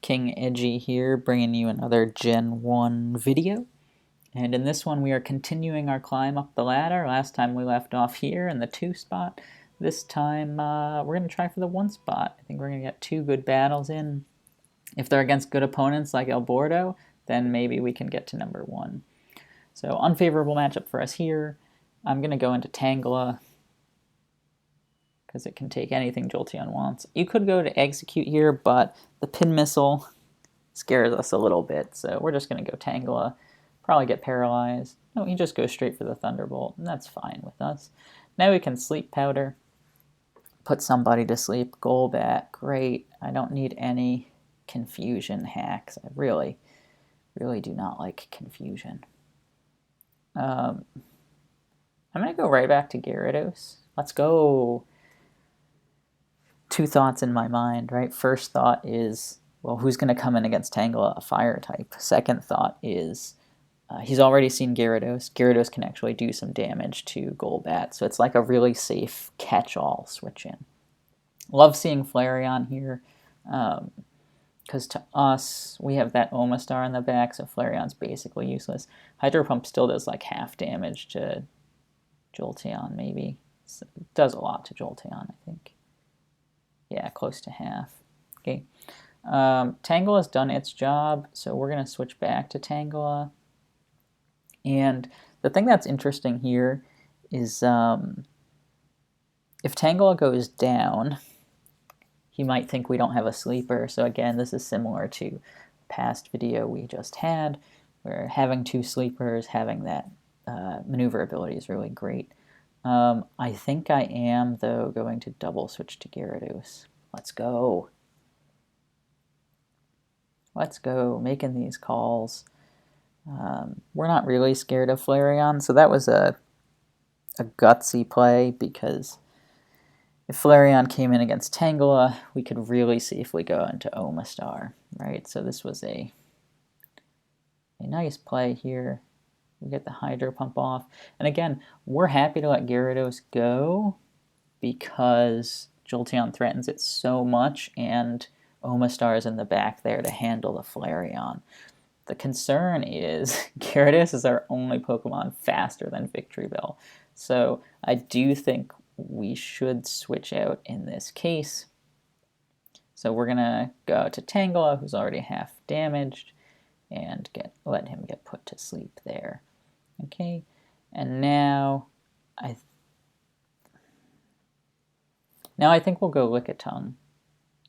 King Edgy here, bringing you another Gen 1 video. And in this one we are continuing our climb up the ladder. Last time we left off here in the 2 spot. This time we're going to try for the 1 spot. I think we're going to get 2 good battles in. If they're against good opponents like El Bordo, then maybe we can get to number 1. So unfavorable matchup for us here. I'm going to go into Tangela, because it can take anything Jolteon wants. You could go to Execute here, but the Pin Missile scares us a little bit, so we're just going to go Tangela, probably get paralyzed. No, he just goes straight for the Thunderbolt, and that's fine with us. Now we can Sleep Powder, put somebody to sleep. Golbat, great. I don't need any confusion hacks. I really do not like confusion. I'm going to go right back to Gyarados. Let's go. 2 thoughts in my mind, right? First thought is, well, who's going to come in against Tangela? A fire type. Second thought is, he's already seen Gyarados. Gyarados can actually do some damage to Golbat, so it's like a really safe catch-all switch in. Love seeing Flareon here, because to us, we have that Omastar in the back, so Flareon's basically useless. Hydro Pump still does like half damage to Jolteon, maybe. So it does a lot to Jolteon, I think. Yeah, close to half. Okay. Tangela's done its job, so we're going to switch back to Tangela. And the thing that's interesting here is if Tangela goes down, he might think we don't have a sleeper. So again, this is similar to past video we just had, where having 2 sleepers, having that maneuverability is really great. I think I am, though, going to double switch to Gyarados. Let's go. Let's go, making these calls. We're not really scared of Flareon, so that was a gutsy play, because if Flareon came in against Tangela, we could really safely go into Omastar, right? So this was a nice play here. We get the Hydro Pump off. And again, we're happy to let Gyarados go because Jolteon threatens it so much, and Omastar is in the back there to handle the Flareon. The concern is Gyarados is our only Pokemon faster than Victreebel. So I do think we should switch out in this case. So we're going to go to Tangela, who's already half damaged, and let him get put to sleep there. Okay, and now I think we'll go Lickitung.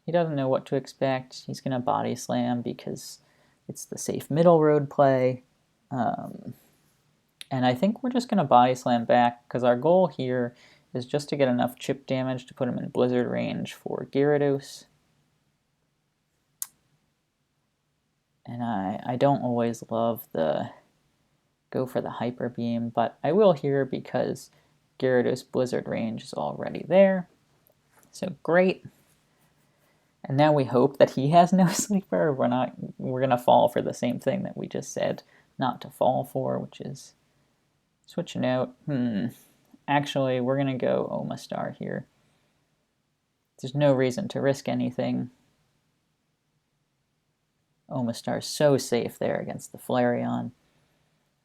He doesn't know what to expect. He's going to Body Slam because it's the safe middle road play. And I think we're just going to Body Slam back, because our goal here is just to get enough chip damage to put him in Blizzard range for Gyarados. And I don't always love the go for the Hyper Beam, but I will here because Gyarados Blizzard range is already there. So great. And now we hope that he has no sleeper. We're gonna fall for the same thing that we just said not to fall for, which is switching out. Actually, we're gonna go Omastar here. There's no reason to risk anything. Omastar's so safe there against the Flareon.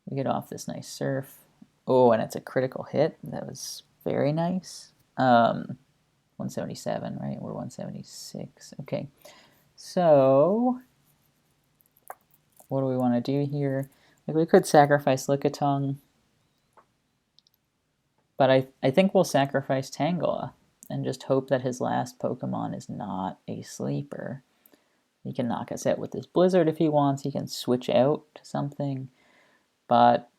We get off this nice Surf. Oh, and it's a critical hit. That was very nice. 177, right? We're 176. Okay. So, what do we want to do here? Like, we could sacrifice Lickitung, but I think we'll sacrifice Tangela and just hope that his last Pokemon is not a sleeper. He can knock us out with his Blizzard if he wants. He can switch out to something. But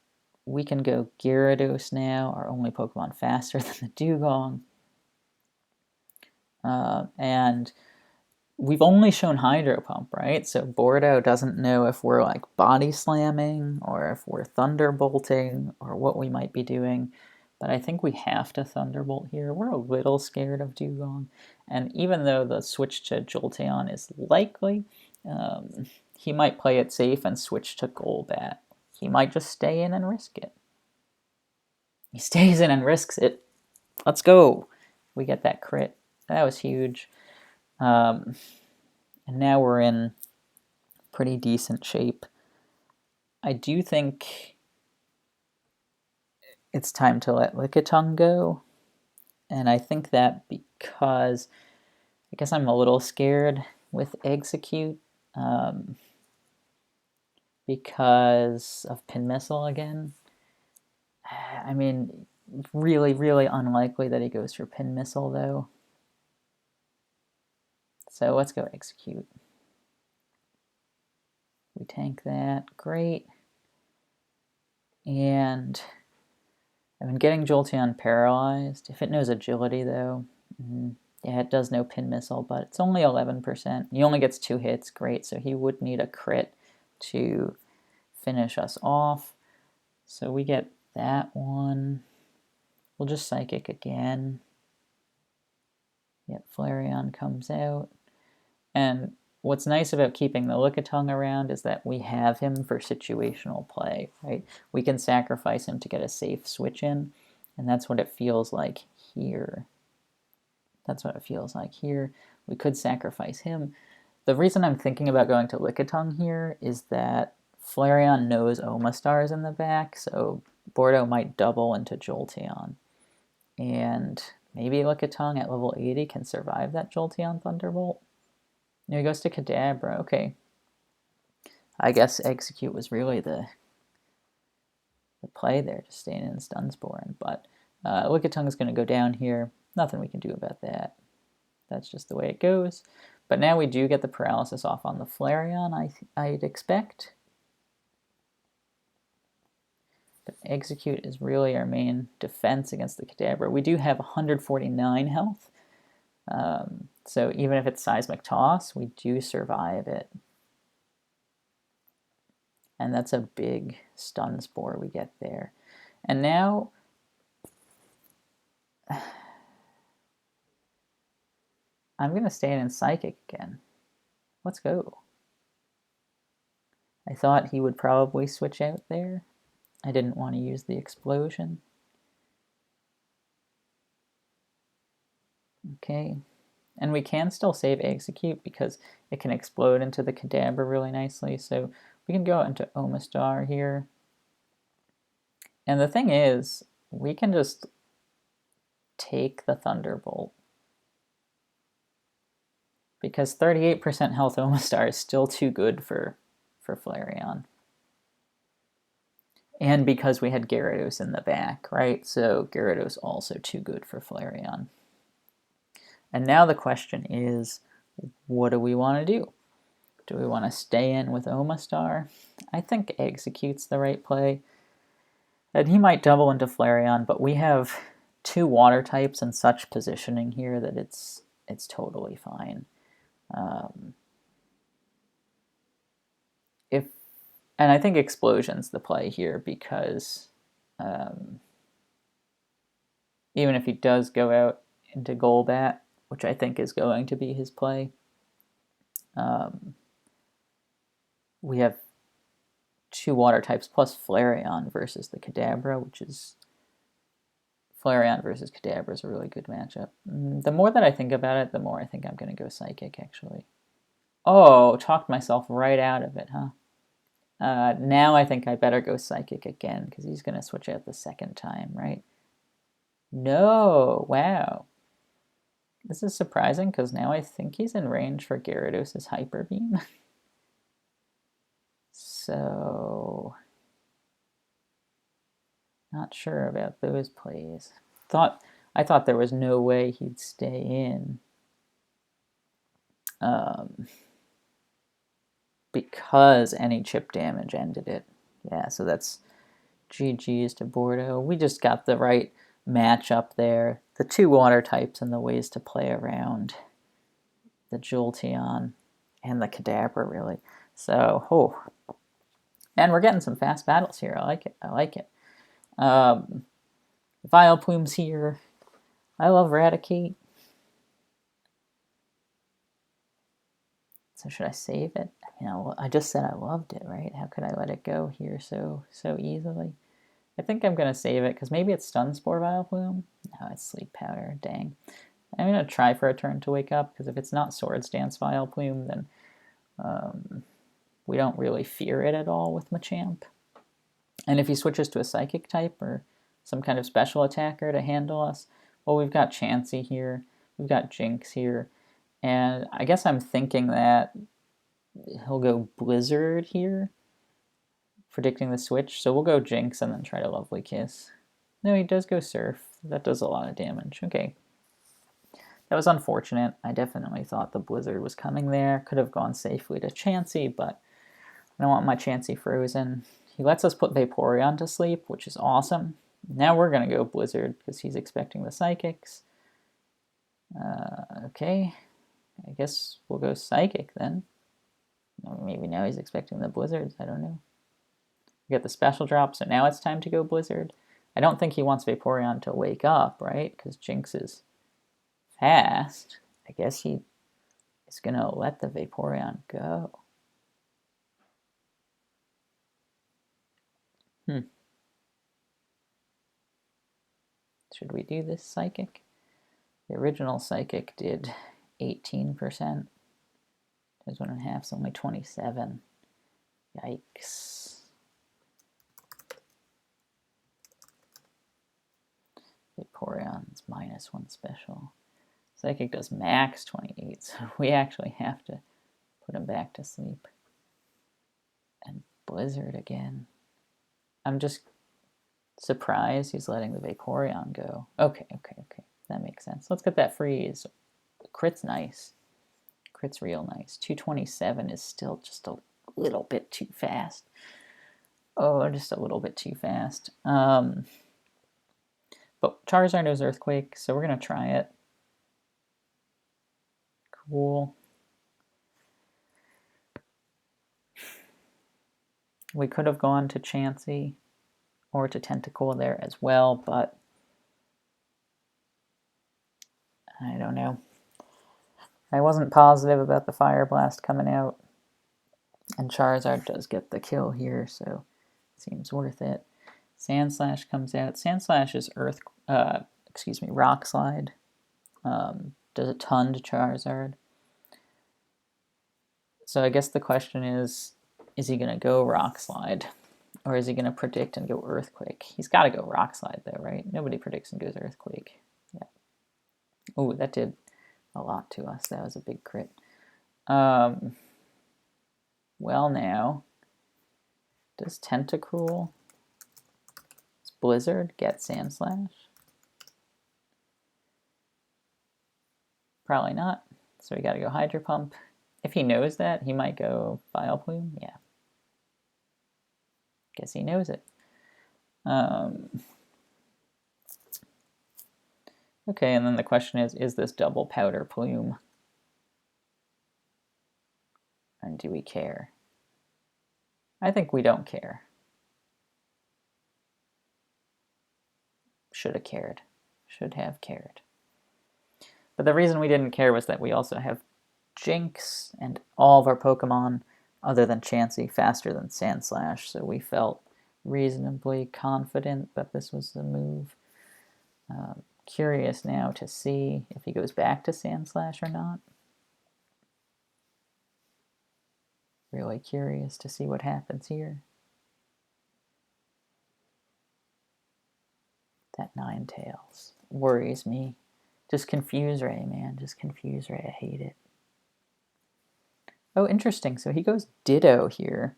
we can go Gyarados now, our only Pokemon faster than the Dugong. And we've only shown Hydro Pump, right? So Bordeaux doesn't know if we're like Body Slamming or if we're Thunderbolting or what we might be doing. But I think we have to Thunderbolt here. We're a little scared of Dugong. And even though the switch to Jolteon is likely, he might play it safe and switch to Golbat. He might just stay in and risk it. He stays in and risks it. Let's go. We get that crit. That was huge. And now we're in pretty decent shape. I do think it's time to let Lickitung go, and I think that because I guess I'm a little scared with Execute because of Pin Missile again. I mean, really, really unlikely that he goes for Pin Missile, though. So let's go Execute. We tank that. Great. And I've been getting Jolteon paralyzed. If it knows Agility, though, yeah, it does know Pin Missile, but it's only 11%. He only gets 2 hits. Great, so he would need a crit to finish us off. So we get that one. We'll just Psychic again. Yep, Flareon comes out. And what's nice about keeping the Lickitung around is that we have him for situational play, right? We can sacrifice him to get a safe switch in, and that's what it feels like here. That's what it feels like here. We could sacrifice him. The reason I'm thinking about going to Lickitung here is that Flareon knows Omastar's in the back, so Bordeaux might double into Jolteon. And maybe Lickitung at level 80 can survive that Jolteon Thunderbolt. No, he goes to Kadabra. Okay. I guess Execute was really the play there, just staying in Stunsporn. But Lickitung is going to go down here. Nothing we can do about that. That's just the way it goes. But now we do get the paralysis off on the Flareon, I'd expect. But Execute is really our main defense against the Kadabra. We do have 149 health. So even if it's Seismic Toss, we do survive it. And that's a big Stun Spore we get there. And now I'm going to stay in Psychic again. Let's go. I thought he would probably switch out there. I didn't want to use the Explosion. Okay. And we can still save Execute because it can explode into the Kadabra really nicely. So we can go into Omastar here. And the thing is, we can just take the Thunderbolt. Because 38% health Omastar is still too good for Flareon. And because we had Gyarados in the back, right? So Gyarados also too good for Flareon. And now the question is, what do we want to do? Do we want to stay in with Omastar? I think Execute's the right play. And he might double into Flareon, but we have 2 water types and such positioning here that it's totally fine. And I think Explosion's the play here because even if he does go out into Golbat, which I think is going to be his play, we have 2 water types plus Flareon versus the Kadabra, which is... Flareon versus Kadabra is a really good matchup. The more that I think about it, the more I think I'm going to go Psychic, actually. Oh, talked myself right out of it, huh? Now I think I better go Psychic again, because he's going to switch out the second time, right? No! Wow. This is surprising, because now I think he's in range for Gyarados' Hyper Beam. So... not sure about those plays. I thought there was no way he'd stay in. Because any chip damage ended it. Yeah, so that's GG's to Bordeaux. We just got the right matchup there. The 2 water types and the ways to play around the Jolteon and the Kadabra, really. So, oh. And we're getting some fast battles here. I like it. I like it. Vileplume's here. I love Raticate. So should I save it? You know, I just said I loved it, right? How could I let it go here so easily? I think I'm going to save it, because maybe it's Stun Spore Vileplume. No, it's Sleep Powder. Dang. I'm going to try for a turn to wake up, because if it's not Swords Dance Vileplume, then we don't really fear it at all with Machamp. And if he switches to a Psychic type or some kind of special attacker to handle us, well, we've got Chansey here, we've got Jinx here, and I guess I'm thinking that he'll go Blizzard here, predicting the switch, so we'll go Jinx and then try to Lovely Kiss. No, he does go Surf. That does a lot of damage. Okay. That was unfortunate. I definitely thought the Blizzard was coming there. Could have gone safely to Chansey, but I don't want my Chansey frozen. He lets us put Vaporeon to sleep, which is awesome. Now we're going to go Blizzard because he's expecting the Psychics. Okay. I guess we'll go Psychic then. Maybe now he's expecting the Blizzards. I don't know. We get the special drop, so now it's time to go Blizzard. I don't think he wants Vaporeon to wake up, right? Because Jinx is fast. I guess he is going to let the Vaporeon go. Should we do this Psychic? The original Psychic did 18%. Times 1.5 is only 27. Yikes. Vaporeon's -1 special. Psychic does max 28, so we actually have to put him back to sleep. And Blizzard again. I'm just surprised he's letting the Vaporeon go. Okay. That makes sense. Let's get that freeze. Crit's nice. Crit's real nice. 227 is still just a little bit too fast. Oh, just a little bit too fast. But Charizard knows Earthquake, so we're going to try it. Cool. We could have gone to Chansey or to Tentacool there as well, but I don't know. I wasn't positive about the Fire Blast coming out, and Charizard does get the kill here, so it seems worth it. Sandslash comes out. Sandslash is Rock Slide. Does a ton to Charizard. So I guess the question is he going to go Rock Slide? Or is he going to predict and go Earthquake? He's got to go Rock Slide though, right? Nobody predicts and goes Earthquake. Yeah. Oh, that did a lot to us. That was a big crit. Well now, does Tentacruel, does Blizzard get Sandslash? Probably not. So we got to go Hydro Pump. If he knows that, he might go Vileplume. Yeah. Guess he knows it. Okay, and then the question is this double Powder Plume? And do we care? I think we don't care. Should have cared. Should have cared. But the reason we didn't care was that we also have Jinx and all of our Pokemon, other than Chansey, faster than Sandslash, so we felt reasonably confident that this was the move. Curious now to see if he goes back to Sandslash or not. Really curious to see what happens here. That Ninetales worries me. Just confuse Ray, man. Just confuse Ray. I hate it. Oh, interesting. So he goes Ditto here.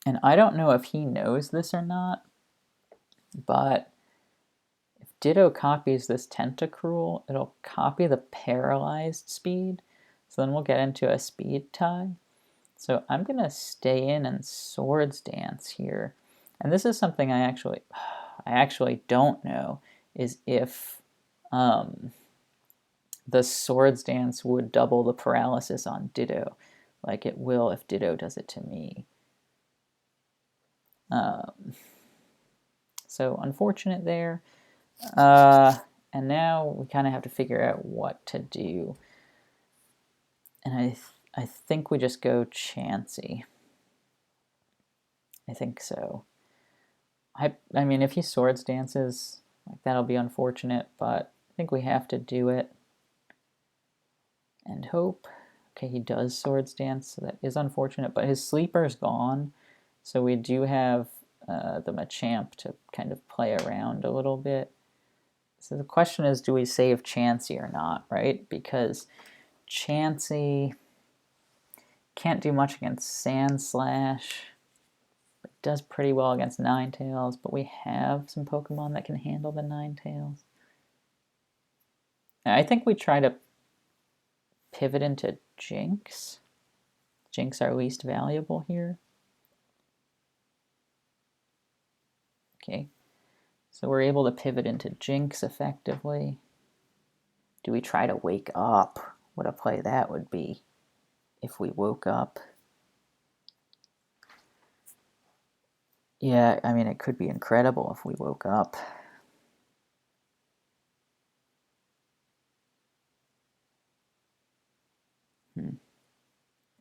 And I don't know if he knows this or not, but if Ditto copies this Tentacruel, it'll copy the Paralyzed speed. So then we'll get into a speed tie. So I'm going to stay in and Swords Dance here. And this is something I actually don't know, is if the Swords Dance would double the paralysis on Ditto, like it will if Ditto does it to me. So unfortunate there. And now we kind of have to figure out what to do. And I think we just go Chansey. I think so. I mean, if he Swords Dances, like, that'll be unfortunate, but I think we have to do it and hope Okay, he does swords dance, so that is unfortunate, but his sleeper's gone, so we do have the Machamp to kind of play around a little bit. So the question is, do we save Chansey or not, right? Because Chansey can't do much against Sand Slash. It does pretty well against Ninetales, but we have some Pokemon that can handle the Ninetales. Now, I think we try to pivot into Jinx. Jinx our least valuable here. Okay, so we're able to pivot into Jinx effectively. Do we try to wake up? What a play that would be if we woke up. Yeah, I mean, it could be incredible if we woke up.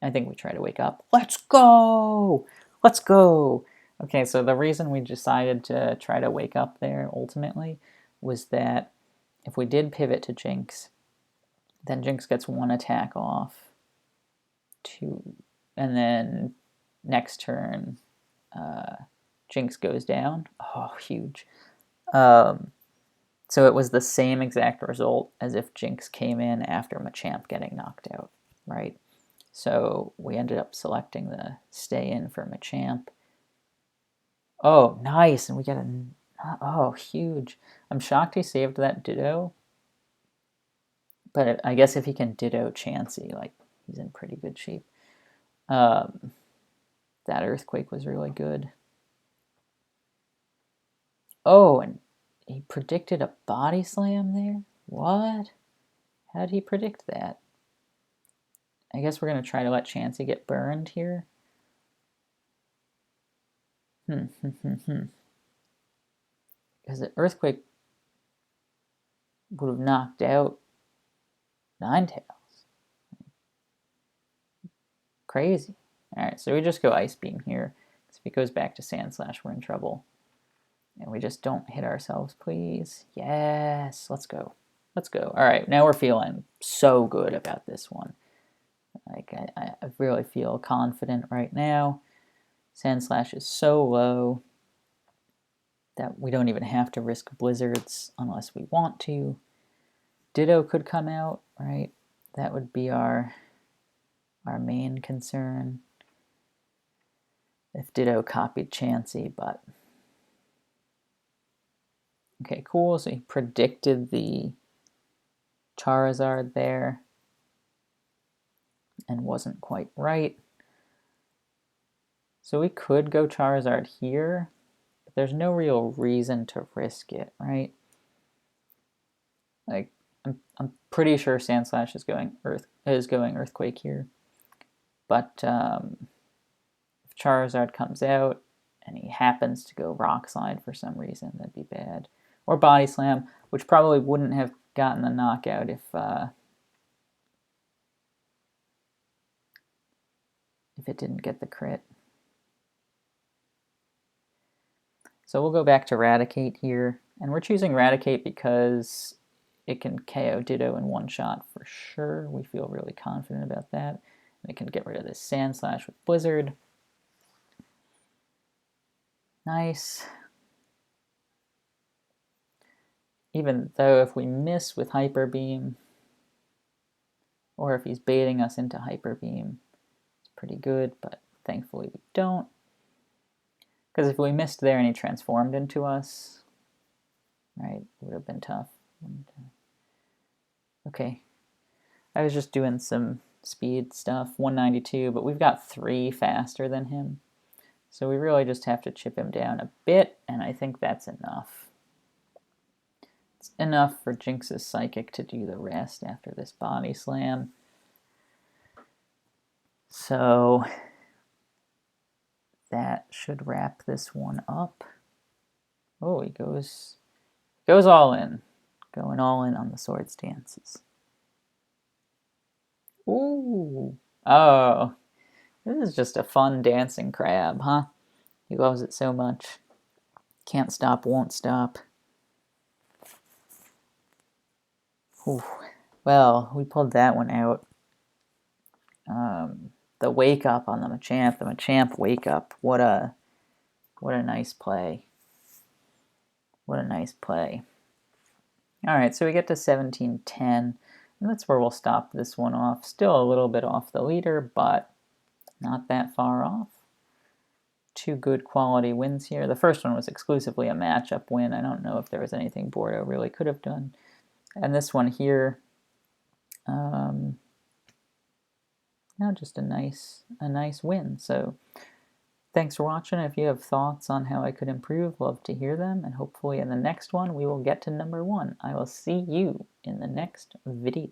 I think we try to wake up. Let's go! Let's go! Okay, so the reason we decided to try to wake up there ultimately was that if we did pivot to Jinx, then Jinx gets one attack off, and then next turn, Jinx goes down. Oh, huge. So it was the same exact result as if Jinx came in after Machamp getting knocked out, right? So we ended up selecting the stay in for Machamp. Oh, nice, and we got oh, huge. I'm shocked he saved that Ditto, but I guess if he can Ditto Chansey, like, he's in pretty good shape. That Earthquake was really good. Oh, and he predicted a Body Slam there? What? How did he predict that? I guess we're going to try to let Chansey get burned here. Because the Earthquake would have knocked out Ninetales. Crazy. Alright, so we just go Ice Beam here. Because if he goes back to Sand Slash, we're in trouble. And we just don't hit ourselves, please. Yes, let's go. Let's go. Alright, now we're feeling so good about this one. Like, I really feel confident right now. Sand Slash is so low that we don't even have to risk Blizzards unless we want to. Ditto could come out, right? That would be our main concern. If Ditto copied Chansey, but... Okay, cool. So he predicted the Charizard there and wasn't quite right. So we could go Charizard here, but there's no real reason to risk it, right? Like, I'm pretty sure Sandslash is going Earthquake here, but if Charizard comes out and he happens to go Rock Slide for some reason, that'd be bad. Or Body Slam, which probably wouldn't have gotten the knockout if it didn't get the crit. So we'll go back to Raticate here, and we're choosing Raticate because it can KO Ditto in one shot for sure. We feel really confident about that. And it can get rid of this Sand Slash with Blizzard. Nice. Even though if we miss with Hyper Beam, or if he's baiting us into Hyper Beam, it's pretty good, but thankfully we don't. Because if we missed there and he transformed into us, right, it would have been tough. Okay. I was just doing some speed stuff, 192, but we've got 3 faster than him. So we really just have to chip him down a bit, and I think that's enough. It's enough for Jinx's Psychic to do the rest after this Body Slam. So that should wrap this one up. Oh, he goes all in. Going all in on the Swords Dances. Ooh. Oh. This is just a fun dancing crab, huh? He loves it so much. Can't stop, won't stop. Ooh. Well, we pulled that one out. The wake up on the Machamp wake up. What a nice play. What a nice play. All right, so we get to 17-10, and that's where we'll stop this one off. Still a little bit off the leader, but not that far off. Two good quality wins here. The first one was exclusively a matchup win. I don't know if there was anything Bordeaux really could have done. And this one here, just a nice win. So thanks for watching. If you have thoughts on how I could improve, love to hear them. And hopefully in the next one, we will get to number 1. I will see you in the next video.